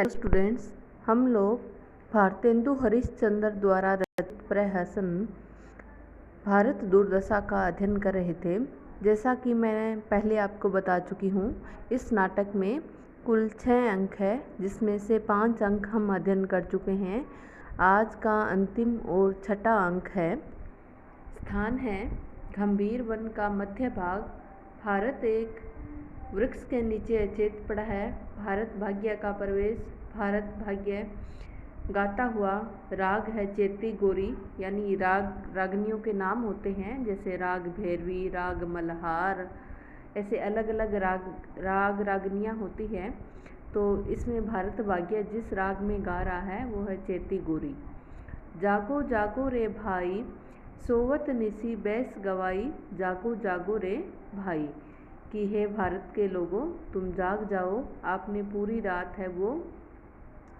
Hello students, हम लोग भारतेंदु हरिश्चंद्र द्वारा रचित प्रहसन भारत दुर्दशा का अध्ययन कर रहे थे। जैसा कि मैं पहले आपको बता चुकी हूँ, इस नाटक में कुल 6 अंक है, जिसमें से 5 अंक हम अध्ययन कर चुके हैं। आज का अंतिम और छठा अंक है। स्थान है गंभीर वन का मध्य भाग। भारत एक वृक्ष के नीचे अचेत पड़ा है। भारत भाग्य का प्रवेश। भारत भाग्य गाता हुआ राग है चेती गोरी, यानी रागनियों के नाम होते हैं, जैसे राग भैरवी, राग मल्हार, ऐसे अलग अलग रागनियाँ होती हैं। तो इसमें भारत भाग्य जिस राग में गा रहा है वो है चेती गोरी। जागो जागो रे भाई, सोवत निसी बैस गवाई, जागो जागो रे भाई, कि हे भारत के लोगों, तुम जाग जाओ, आपने पूरी रात है वो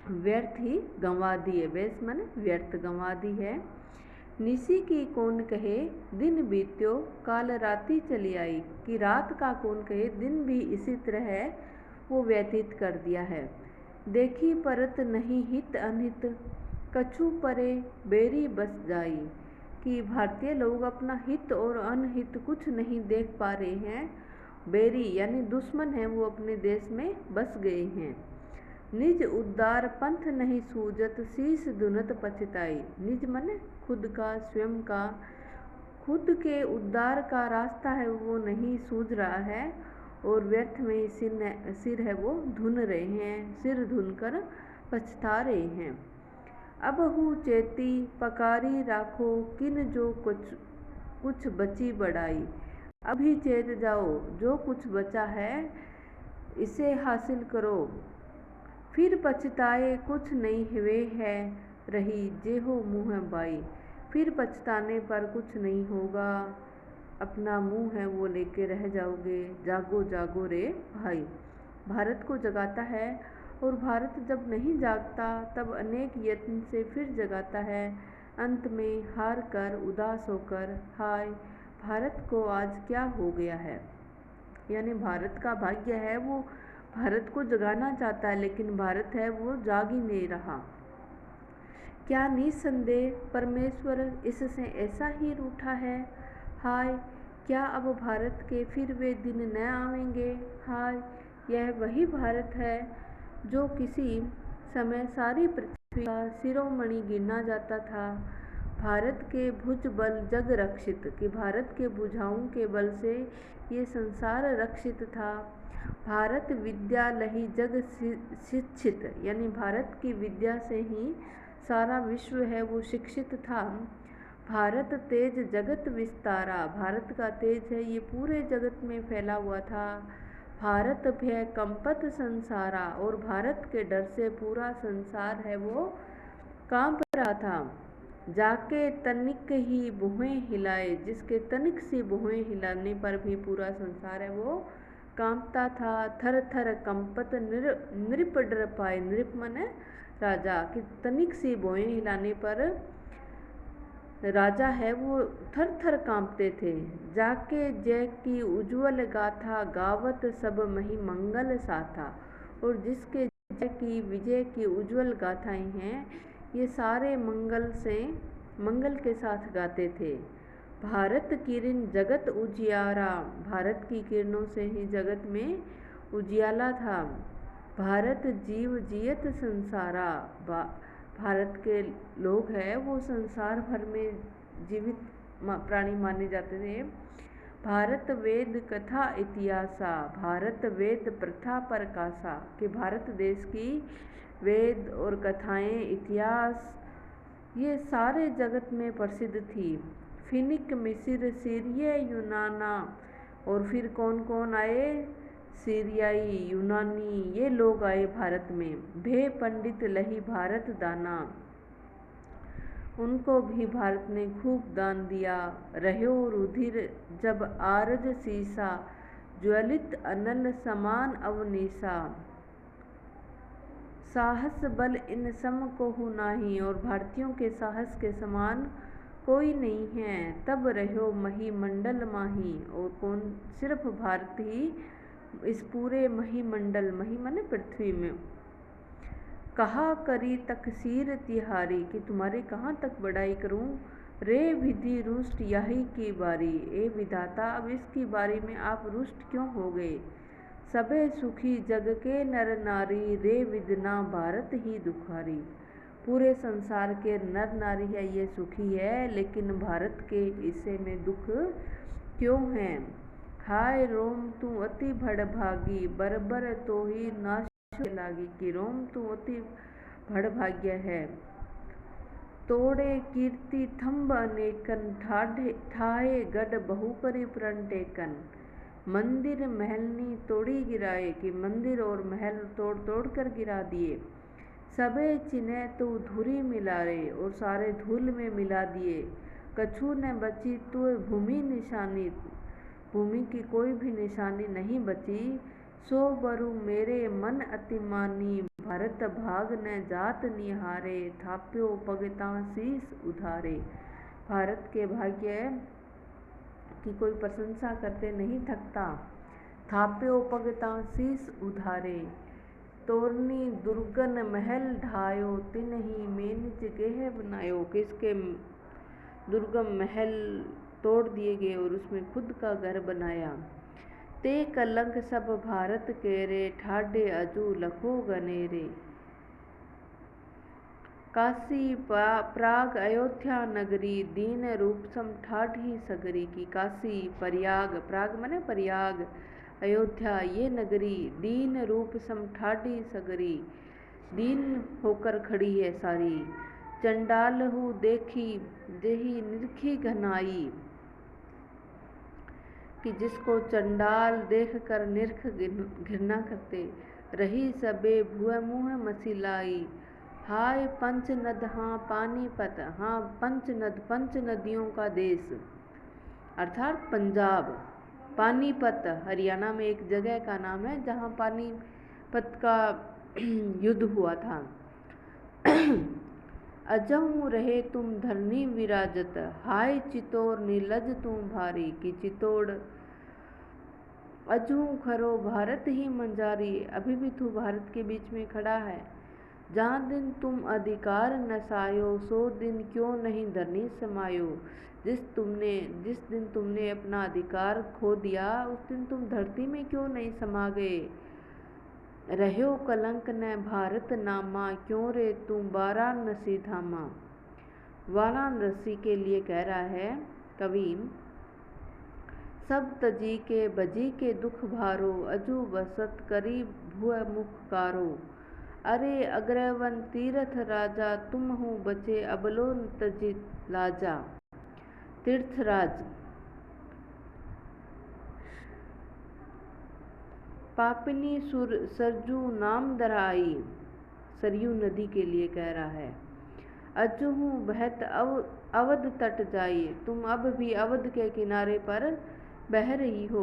व्यर्थ ही गंवा दी है। बैस माने व्यर्थ, गंवा दी है। निसी की कौन कहे दिन बीत्यो, काल राती चली आई, कि रात का कौन कहे दिन भी इसी तरह है वो व्यतीत कर दिया है। देखी परत नहीं हित अनहित, कछु परे बेरी बस जाई, कि भारतीय लोग अपना हित और अनहित कुछ नहीं देख पा रहे हैं। बेरी यानी दुश्मन है वो अपने देश में बस गए हैं। निज उद्धार पंथ नहीं सूझत, शीश दुनत पछताई। निज मन खुद का, स्वयं का, खुद के उद्धार का रास्ता है वो नहीं सूझ रहा है, और व्यर्थ में सिर है वो धुन रहे हैं, सिर धुन कर पछता रहे हैं। अब हूँ चेती पकारी राखो, किन जो कुछ बची बढ़ाई। अभी चेत जाओ, जो कुछ बचा है इसे हासिल करो, फिर पछताए कुछ नहीं हुए है रही, जे हो मुँह बाई। फिर पछताने पर कुछ नहीं होगा, अपना मुँह है वो लेके रह जाओगे। जागो जागो रे भाई, भारत को जगाता है, और भारत जब नहीं जागता तब अनेक यत्न से फिर जगाता है। अंत में हार कर, उदास होकर, हाय भारत को आज क्या हो गया है। यानी भारत का भाग्य है वो भारत को जगाना चाहता है, लेकिन भारत है वो जाग ही नहीं रहा। क्या निसंदेह परमेश्वर इससे ऐसा ही रूठा है। हाय, क्या अब भारत के फिर वे दिन न आवेंगे। हाय, यह वही भारत है जो किसी समय सारी पृथ्वी का शिरोमणि गिना जाता था। भारत के भुज बल जग रक्षित, कि भारत के भुजाओं के बल से ये संसार रक्षित था। भारत विद्या लही जग शिक्षित, यानी भारत की विद्या से ही सारा विश्व है वो शिक्षित था। भारत तेज जगत विस्तारा, भारत का तेज है ये पूरे जगत में फैला हुआ था। भारत भय कंपत संसारा, और भारत के डर से पूरा संसार है वो कांप रहा था। जाके तनिक ही भुएं हिलाए, जिसके तनिक सी भुएं हिलाने पर भी पूरा संसार है वो कांपता था। थर थर कंपत नृप डर पाए, नृप माने राजा, कि तनिक सी भुएं हिलाने पर राजा है वो थर थर कांपते थे। जाके जय की उज्ज्वल गाथा, गावत सब मही मंगल साथा, और जिसके जय की, विजय की उज्ज्वल गाथाएं हैं ये सारे मंगल के साथ गाते थे। भारत किरण जगत उजियारा, भारत की किरणों से ही जगत में उजियाला था। भारत जीव जियत संसारा, भारत के लोग हैं वो संसार भर में जीवित प्राणी माने जाते थे। भारत वेद कथा इतिहासा, भारत वेद प्रथा प्रकाशा, कि भारत देश की वेद और कथाएं, इतिहास ये सारे जगत में प्रसिद्ध थी। फिनिक मिस्र सीरिया यूनाना, और फिर कौन कौन आए, सीरियाई यूनानी ये लोग आए भारत में। भे पंडित लही भारत दाना, उनको भी भारत ने खूब दान दिया। रहो रुधिर जब आरज सीसा, ज्वलित अनल समान अवनीसा, साहस बल इन सम को हु नाही, और भारतीयों के साहस के समान कोई नहीं है। तब रहो मही मंडल माही, और कौन, सिर्फ भारत ही इस पूरे मही मंडल, मही माने पृथ्वी में कहा करी तकसीर तिहारी, कि तुम्हारी कहाँ तक बड़ाई करूं। रे विधि रुष्ट यही की बारी, ए विधाता अब इसकी बारी में आप रुष्ट क्यों हो गए। सबे सुखी जग के नर नारी, रे विदना भारत ही दुखारी। पूरे संसार के नर नारी है ये सुखी है, लेकिन भारत के हिस्से में दुख क्यों है। हाय रोम तू अति भड़भागी, बरबर तो ही नाश लागी, कि रोम तू अति भड़भाग्य है। तोड़े कीर्ति थंब अनेकन, ठाहे गढ़ बहु करी प्रण टेकन। मंदिर महलनी तोड़ी गिराए, कि मंदिर और महल तोड़ तोड़ कर गिरा दिए। सबे चिन्ह तो धूरी मिलारे, और सारे धूल में मिला दिए। कछु न बची तो भूमि निशानी, भूमि की कोई भी निशानी नहीं बची। सो बरु मेरे मन अतिमानी, भारत भाग न जात निहारे। थाप्यो पगता शीस उधारे, भारत के भाग्य की कोई प्रशंसा करते नहीं थकता। थाप्यो पगता शीस उधारे, तोरनी दुर्गन महल ढायो, तिन्ही में निज गेह बनायो। किसके दुर्गम महल तोड़ दिए गए और उसमें खुद का घर बनाया। ते कलंक सब भारत के रे, ठाडे अजू लखो गनेरे। काशी प्राग अयोध्या नगरी, दीन रूप सम ठाढ़ी सगरी। की काशी प्रयाग, प्राग माने प्रयाग, अयोध्या ये नगरी, दीन रूप सम ठाढ़ी सगरी, दीन होकर खड़ी है सारी। चंडाल हूँ देखी जेही निरखी घनाई, कि जिसको चंडाल देखकर निरख घृणा करते। रही सबे भुआ मुँह मसिलाई, हाय पंच नद हाँ पानीपत। हाँ पंच नद, पंच नदियों का देश अर्थात पंजाब। पानीपत हरियाणा में एक जगह का नाम है जहाँ पानीपत का युद्ध हुआ था। अजहू रहे तुम धरनी विराजत, हाय चितौड़ नीलज तुम भारी। की चितौड़ अजहू खरो भारत ही मंजारी, अभी भी तू भारत के बीच में खड़ा है। जहाँ दिन तुम अधिकार नसायो, सो दिन क्यों नहीं धरनी समायो। जिस दिन तुमने अपना अधिकार खो दिया, उस दिन तुम धरती में क्यों नहीं समा गए। रह्यो कलंक न भारत नामा, क्यों रे तुम वाराणसी धामा। वाराणसी के लिए कह रहा है कवि, सब तजी के बजी के दुख भारो, अजू बसत करी भुआ मुख कारो। अरे अग्रवन तीर्थ राजा, तुम हूँ बचे अबलो तजी लाजा। तीर्थराज पापिनी सरजू नाम दराई, सरयू नदी के लिए कह रहा है। अजहू बहत अवध तट जाई, तुम अब भी अवध के किनारे पर बह रही हो।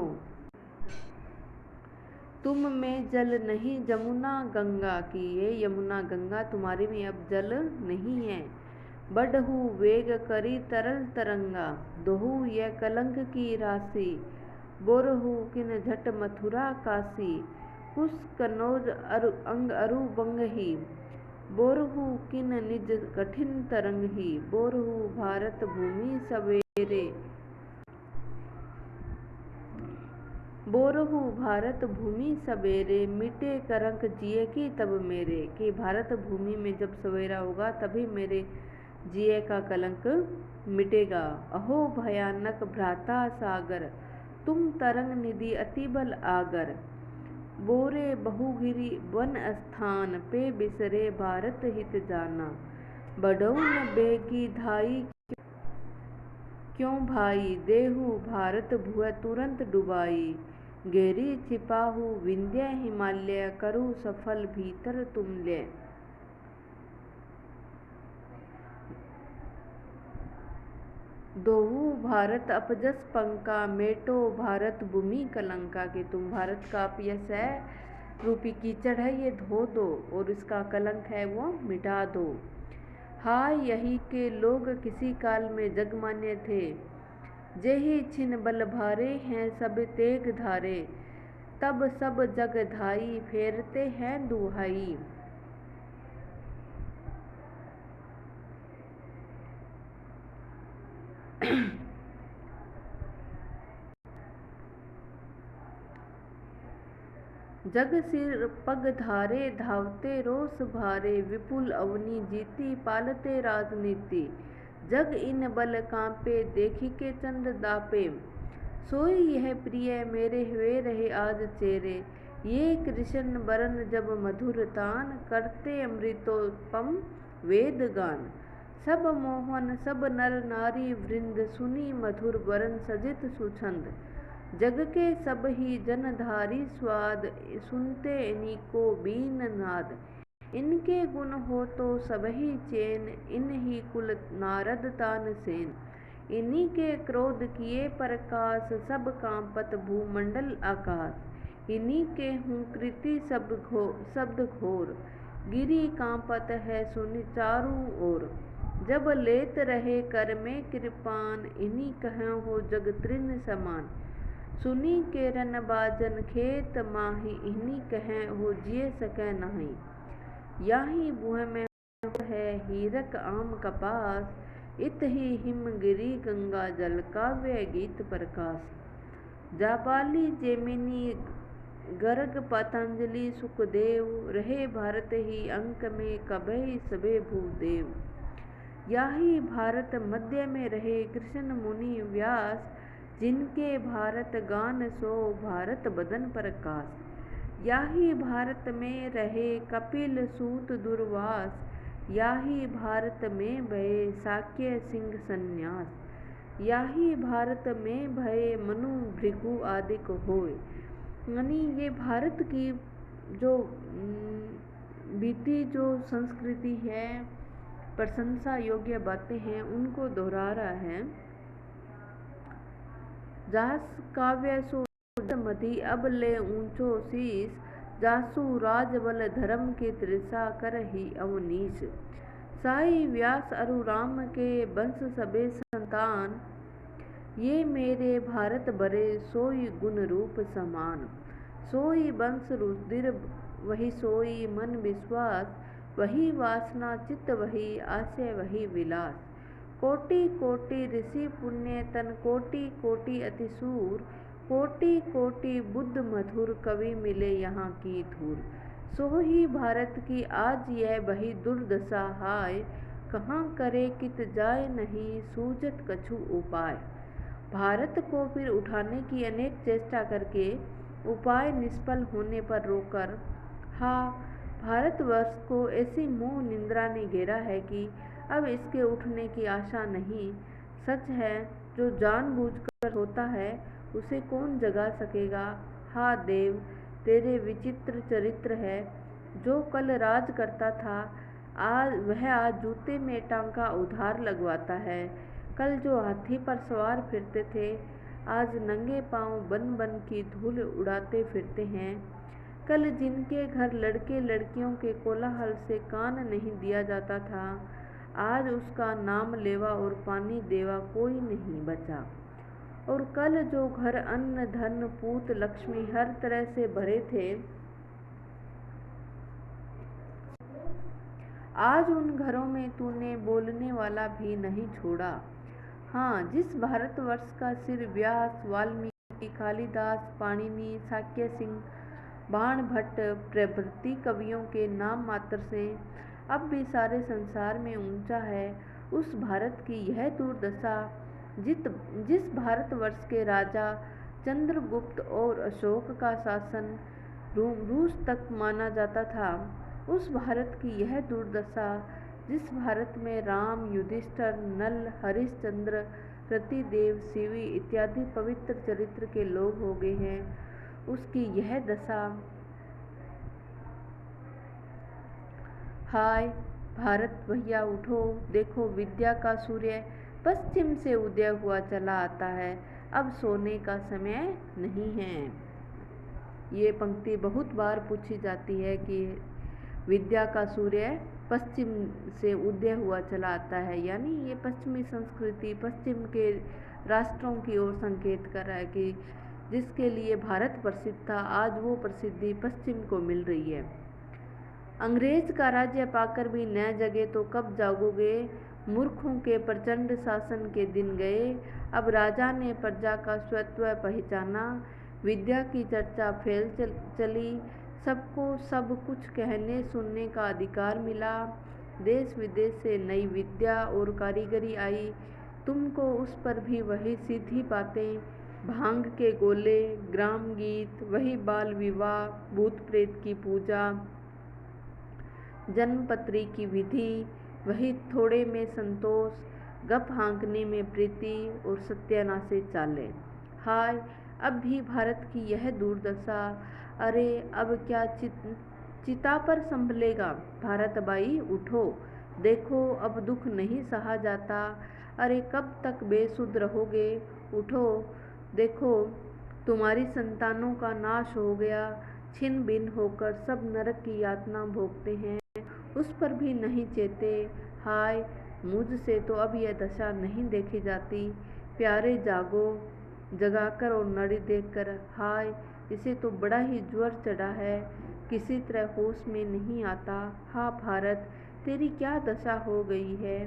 तुम में जल नहीं जमुना गंगा, की ये यमुना गंगा तुम्हारे में अब जल नहीं है। बढ़हु वेग करी तरल तरंगा, दोहु यह कलंक की राशि। बोरहु किन झट मथुरा काशी, कुश कनौज अंग अरु बंगही। बोरहु किन निज कठिन तरंगही, बोरहु भारत भूमि सवेरे। बोरहु भारत भूमि सवेरे, मिटे करंक जिए की तब मेरे। कि भारत भूमि में जब सवेरा होगा तभी मेरे जिए का कलंक मिटेगा। अहो भयानक भ्राता सागर, तुम तरंग निधि अति बल आगर। बोरे बहुगिरी वन स्थान, पे बिसरे भारत हित जाना। बढ़ऊ न बेगी धाई क्यों भाई, देहु भारत भुआ तुरंत डुबाई। गहरी छिपाहु विंध्य हिमालय, करू सफल भीतर तुम ले। दोहु भारत अपजस पंका, मेटो भारत भूमि कलंका। के तुम भारत का अपयश है रूपी कीचड़ है ये धो दो, और इसका कलंक है वो मिटा दो। हाय यही के लोग किसी काल में जगमान्य थे, जेहि छिन बल भारे हैं सब तेग धारे। तब सब जग धाई फेरते हैं दुहाई। जग सिर पग धारे धावते रोष भारे विपुल अवनी जीती पालते राजनीति। जग इन बल कांपे देखी के चंद्र दापे सोई यह प्रिय मेरे हुए रहे आज चेरे। ये कृष्ण बरन जब मधुर तान करते अमृतोपम वेद गान। सब मोहन सब नर नारी वृंद सुनी मधुर बरन सजित सुछंद। जग के सब ही जनधारी स्वाद सुनते इन्हीं को बीन नाद। इनके गुण हो तो सबही चैन इन्हीं कुल नारद तानसेन। इन्हीं के क्रोध किए प्रकाश सब कांपत भूमंडल आकाश। इन्हीं के हूँ कृति शब्द घोर गिरी कांपत है सुनि चारों ओर। जब लेत रहे कर में कृपान इन्हीं कहें हो जग तृण समान। सुनी के रन बाजन खेत माही इन्हीं कहें हो जिए सके नहीं। याही बुह में है हीरक आम कपास इत ही हिमगिरी गंगा जल काव्य गीत प्रकाश। जापाली जेमिनी गर्ग पतंजलि सुखदेव रहे भारत ही अंक में कभय सबे भूदेव। याही भारत मध्य में रहे कृष्ण मुनि व्यास जिनके भारत गान सो भारत बदन प्रकाश। याही भारत में रहे कपिल सूत दुर्वास याही भारत में भये शाक्य सिंह सन्यास। याही भारत में भये मनु भृगु आदिक होय। यानी ये भारत की जो बीती जो संस्कृति है प्रशंसा योग्य बातें हैं उनको दोहरा रहा है। जास काव्य सो मधि अब ले ऊंचो शीस जासु राजबल धर्म की तृषा कर ही अवनीश। साई व्यास अरु राम के वंश सबे संतान ये मेरे भारत बरे सोई गुण रूप समान। सोई वंश रुधिर वही सोई मन विश्वास वही वासना चित्त वही आशय वही विलास। कोटि कोटि ऋषि पुण्य तन कोटि कोटि अतिसूर कोटि कोटि बुद्ध मधुर कवि मिले यहाँ की धूर। सो ही भारत की आज यह वही दुर्दशा हाय कहाँ करे कित जाय नहीं सूझत कछु उपाय। भारत को फिर उठाने की अनेक चेष्टा करके उपाय निष्फल होने पर रोकर भारतवर्ष को ऐसी मोह निंद्रा ने घेरा है कि अब इसके उठने की आशा नहीं। सच है जो जानबूझकर होता है उसे कौन जगा सकेगा। देव तेरे विचित्र चरित्र है। जो कल राज करता था आज जूते में टांका उधार लगवाता है। कल जो हाथी पर सवार फिरते थे आज नंगे पांव बन बन की धूल उड़ाते फिरते हैं। कल जिनके घर लड़के लड़कियों के कोलाहल से कान नहीं दिया जाता था आज उसका नाम लेवा और पानी देवा कोई नहीं बचा। और कल जो घर अन्न धन पूत लक्ष्मी हर तरह से भरे थे आज उन घरों में तूने बोलने वाला भी नहीं छोड़ा। जिस भारतवर्ष का सिर व्यास वाल्मीकि कालिदास पाणिनि शाक्य सिंह बाण भट्ट प्रभृति कवियों के नाम मात्र से अब भी सारे संसार में ऊंचा है उस भारत की यह दुर्दशा। जिस भारतवर्ष के राजा चंद्रगुप्त और अशोक का शासन रूस तक माना जाता था उस भारत की यह दुर्दशा। जिस भारत में राम युधिष्ठिर नल हरिश्चंद्र रतिदेव शिवी इत्यादि पवित्र चरित्र के लोग हो गए हैं उसकी यह दशा। हाय भारत भैया उठो देखो विद्या का सूर्य पश्चिम से उदय हुआ चला आता है अब सोने का समय नहीं है। ये पंक्ति बहुत बार पूछी जाती है कि विद्या का सूर्य पश्चिम से उदय हुआ चला आता है यानी ये पश्चिमी संस्कृति पश्चिम के राष्ट्रों की ओर संकेत कर रहा है कि जिसके लिए भारत प्रसिद्ध था आज वो प्रसिद्धि पश्चिम को मिल रही है। अंग्रेज का राज्य पाकर भी न जगे तो कब जागोगे मूर्खों के प्रचंड शासन के दिन गए। अब राजा ने प्रजा का स्वत्व पहचाना। विद्या की चर्चा फैल चली। सबको सब कुछ कहने सुनने का अधिकार मिला। देश विदेश से नई विद्या और कारीगरी आई। तुमको उस पर भी वही सीधी बातें, भांग के गोले, ग्राम गीत, वही बाल विवाह, भूत प्रेत की पूजा, जन्मपत्री की विधि, वही थोड़े में संतोष, गप हाँकने में प्रीति और सत्यानाशी चालें। हाय, अब भी भारत की यह दुर्दशा। अरे अब क्या चिता पर संभलेगा। भारत बाई उठो, देखो अब दुख नहीं सहा जाता। अरे कब तक बेसुध रहोगे। उठो, देखो तुम्हारी संतानों का नाश हो गया। छिन्न भिन्न होकर सब नरक की यातना भोगते हैं, उस पर भी नहीं चेते। हाय, मुझसे तो अब यह दशा नहीं देखी जाती। प्यारे जागो, जगाकर और नड़ी देखकर। हाय, इसे तो बड़ा ही ज्वर चढ़ा है, किसी तरह होश में नहीं आता। हाँ भारत, तेरी क्या दशा हो गई है।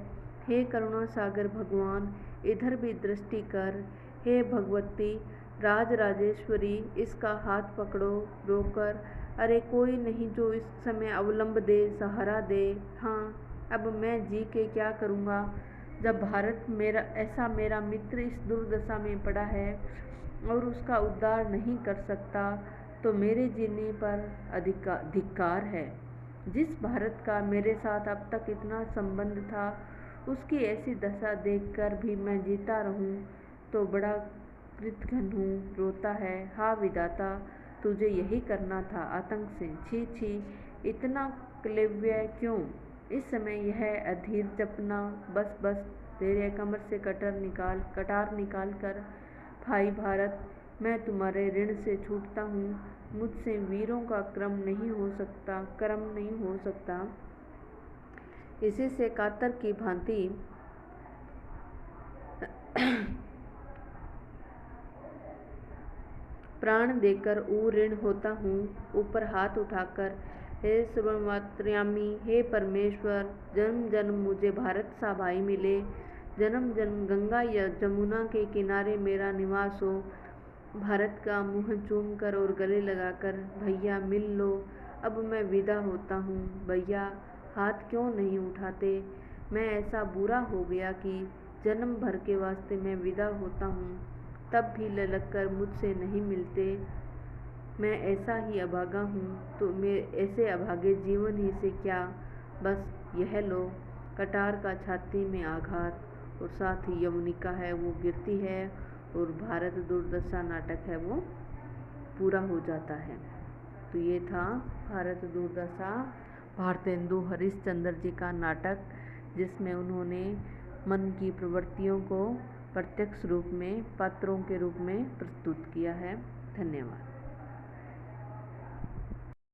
हे करुणा सागर भगवान, इधर भी दृष्टि कर। हे भगवती राज राजेश्वरी, इसका हाथ पकड़ो रोकर। अरे कोई नहीं जो इस समय अवलंब दे, सहारा दे। हाँ, अब मैं जी के क्या करूँगा, जब भारत मेरा मित्र इस दुर्दशा में पड़ा है और उसका उद्धार नहीं कर सकता, तो मेरे जीने पर धिक्कार है। जिस भारत का मेरे साथ अब तक इतना संबंध था, उसकी ऐसी दशा देखकर भी मैं जीता रहूं तो बड़ा कृतघ्न हूँ, रोता है। हाँ विधाता, तुझे यही करना था। आतंक से छी छी, इतना क्लेव्य क्यों इस समय यह अधीर जपना। बस बस, तेरे कमर से कटार निकाल कर। भाई भारत, मैं तुम्हारे ऋण से छूटता हूँ। मुझसे वीरों का कर्म नहीं हो सकता। इसी से कातर की भांति प्राण देकर ऋण होता हूँ। ऊपर हाथ उठाकर, हे सर्वमात्र्यामी, हे परमेश्वर, जन्म जन्म मुझे भारत सा भाई मिले। जन्म जन्म गंगा या जमुना के किनारे मेरा निवास हो। भारत का मुँह चूम कर और गले लगाकर, भैया मिल लो। अब मैं विदा होता हूँ। भैया हाथ क्यों नहीं उठाते। मैं ऐसा बुरा हो गया कि जन्म भर के वास्ते मैं विदा होता हूँ, तब भी ललक कर मुझसे नहीं मिलते। मैं ऐसा ही अभागा हूँ, तो मैं ऐसे अभागे जीवन ही से क्या। बस यह लो, कटार का छाती में आघात, और साथ ही यमुनिका है वो गिरती है, और भारत दुर्दशा नाटक है वो पूरा हो जाता है। तो ये था भारत दुर्दशा, भारतेंदु हरिश्चंद्र जी का नाटक, जिसमें उन्होंने मन की प्रवृत्तियों को प्रत्यक्ष रूप में पात्रों के रूप में प्रस्तुत किया है। धन्यवाद।